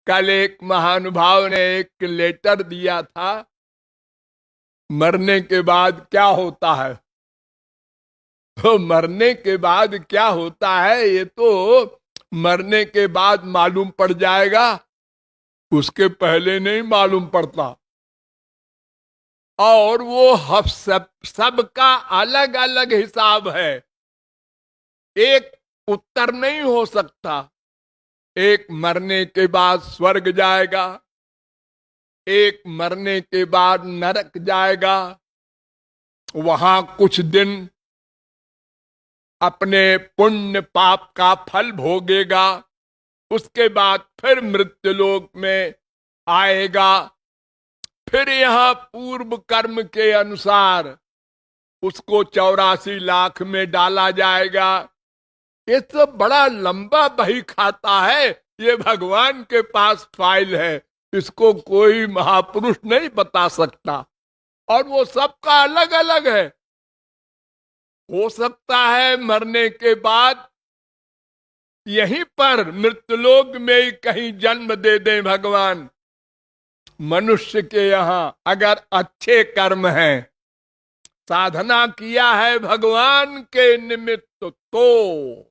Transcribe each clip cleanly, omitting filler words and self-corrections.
कल एक महानुभाव ने एक लेटर दिया था, मरने के बाद क्या होता है। तो मरने के बाद क्या होता है ये तो मरने के बाद मालूम पड़ जाएगा, उसके पहले नहीं मालूम पड़ता। और वो सबका अलग अलग हिसाब है, एक उत्तर नहीं हो सकता। एक मरने के बाद स्वर्ग जाएगा, एक मरने के बाद नरक जाएगा, वहां कुछ दिन अपने पुण्य पाप का फल भोगेगा, उसके बाद फिर मृत्युलोक में आएगा। फिर यहां पूर्व कर्म के अनुसार उसको 84 लाख में डाला जाएगा। ये सब बड़ा लंबा बही खाता है, ये भगवान के पास फाइल है, इसको कोई महापुरुष नहीं बता सकता। और वो सबका अलग अलग है। हो सकता है मरने के बाद यहीं पर मृत्युलोक में ही कहीं जन्म दे दें भगवान। मनुष्य के यहां अगर अच्छे कर्म हैं, साधना किया है भगवान के निमित्त, तो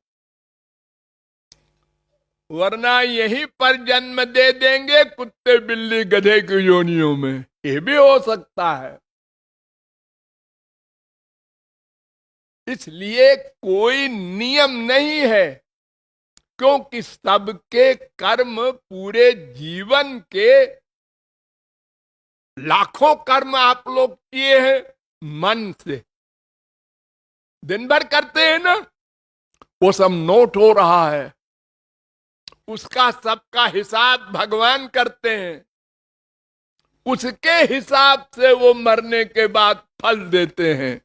वरना यहीं पर जन्म दे देंगे कुत्ते बिल्ली गधे की योनियों में, ये भी हो सकता है। इसलिए कोई नियम नहीं है, क्योंकि सबके कर्म पूरे जीवन के लाखों कर्म आप लोग किए हैं मन से, दिन भर करते हैं ना, वो सब नोट हो रहा है, उसका सबका हिसाब भगवान करते हैं, उसके हिसाब से वो मरने के बाद फल देते हैं।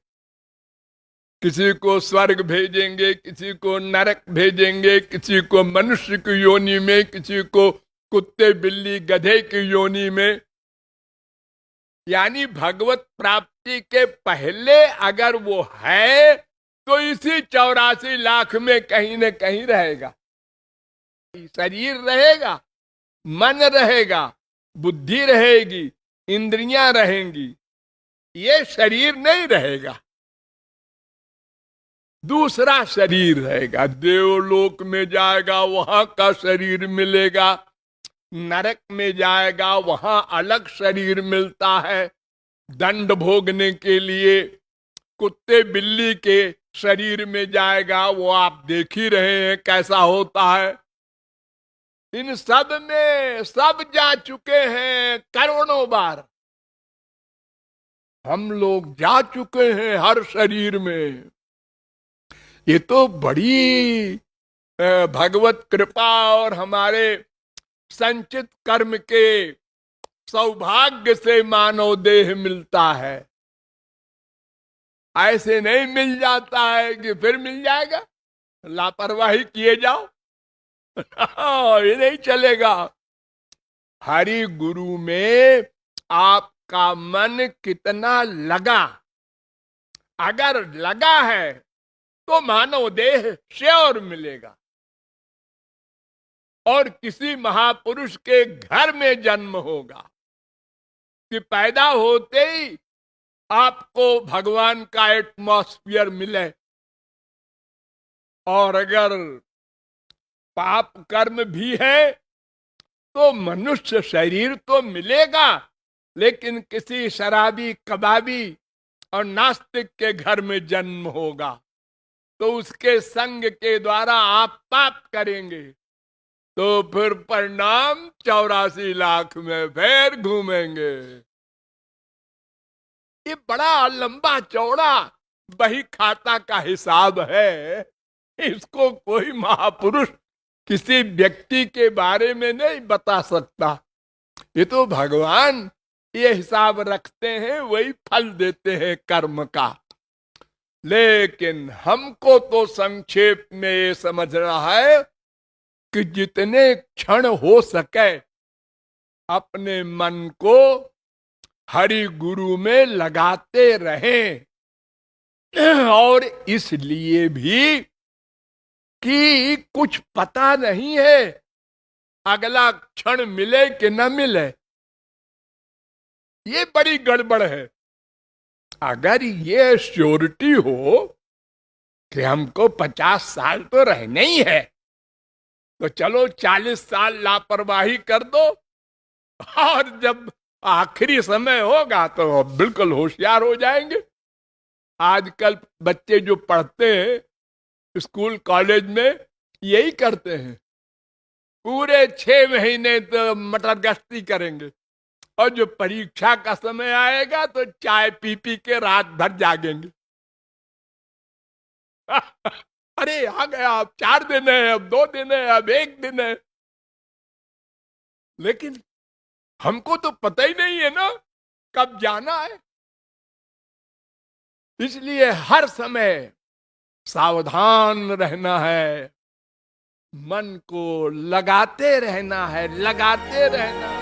किसी को स्वर्ग भेजेंगे, किसी को नरक भेजेंगे, किसी को मनुष्य की योनि में, किसी को कुत्ते बिल्ली गधे की योनि में। यानी भगवत प्राप्ति के पहले अगर वो है तो इसी 84 लाख में कहीं न कहीं रहेगा। शरीर रहेगा, मन रहेगा, बुद्धि रहेगी, इंद्रियां रहेंगी, ये शरीर नहीं रहेगा, दूसरा शरीर रहेगा। देवलोक में जाएगा वहां का शरीर मिलेगा, नरक में जाएगा वहां अलग शरीर मिलता है दंड भोगने के लिए। कुत्ते बिल्ली के शरीर में जाएगा, वो आप देख ही रहे हैं कैसा होता है। इन सब में सब जा चुके हैं करोड़ों बार, हम लोग जा चुके हैं हर शरीर में। ये तो बड़ी भगवत कृपा और हमारे संचित कर्म के सौभाग्य से मानव देह मिलता है। ऐसे नहीं मिल जाता है कि फिर मिल जाएगा, लापरवाही किए जाओ ये नहीं चलेगा। हरि गुरु में आपका मन कितना लगा, अगर लगा है तो मानव देह श्योर मिलेगा। और किसी महापुरुष के घर में जन्म होगा कि पैदा होते ही आपको भगवान का एटमॉस्फियर मिले। और अगर पाप कर्म भी है तो मनुष्य शरीर तो मिलेगा, लेकिन किसी शराबी कबाबी और नास्तिक के घर में जन्म होगा, तो उसके संग के द्वारा आप पाप करेंगे, तो फिर परिणाम 84 लाख में फिर घूमेंगे। ये बड़ा लंबा चौड़ा बही खाता का हिसाब है, इसको कोई महापुरुष किसी व्यक्ति के बारे में नहीं बता सकता। ये तो भगवान ये हिसाब रखते हैं, वही फल देते हैं कर्म का। लेकिन हमको तो संक्षेप में ये समझना है कि जितने क्षण हो सके अपने मन को हरि गुरु में लगाते रहें। और इसलिए भी कि कुछ पता नहीं है अगला क्षण मिले कि न मिले, ये बड़ी गड़बड़ है। अगर ये श्योरिटी हो कि हमको 50 साल तो रहना ही है, तो चलो 40 साल लापरवाही कर दो, और जब आखिरी समय होगा तो बिल्कुल होशियार हो जाएंगे। आजकल बच्चे जो पढ़ते हैं स्कूल कॉलेज में यही करते हैं, पूरे 6 महीने तो मटर गश्ती करेंगे, और जो परीक्षा का समय आएगा तो चाय पी पी के रात भर जागेंगे। अरे आ गया, अब 4 दिन है, अब 2 दिन है, अब 1 दिन है। लेकिन हमको तो पता ही नहीं है ना कब जाना है। इसलिए हर समय सावधान रहना है, मन को लगाते रहना है, लगाते रहना है।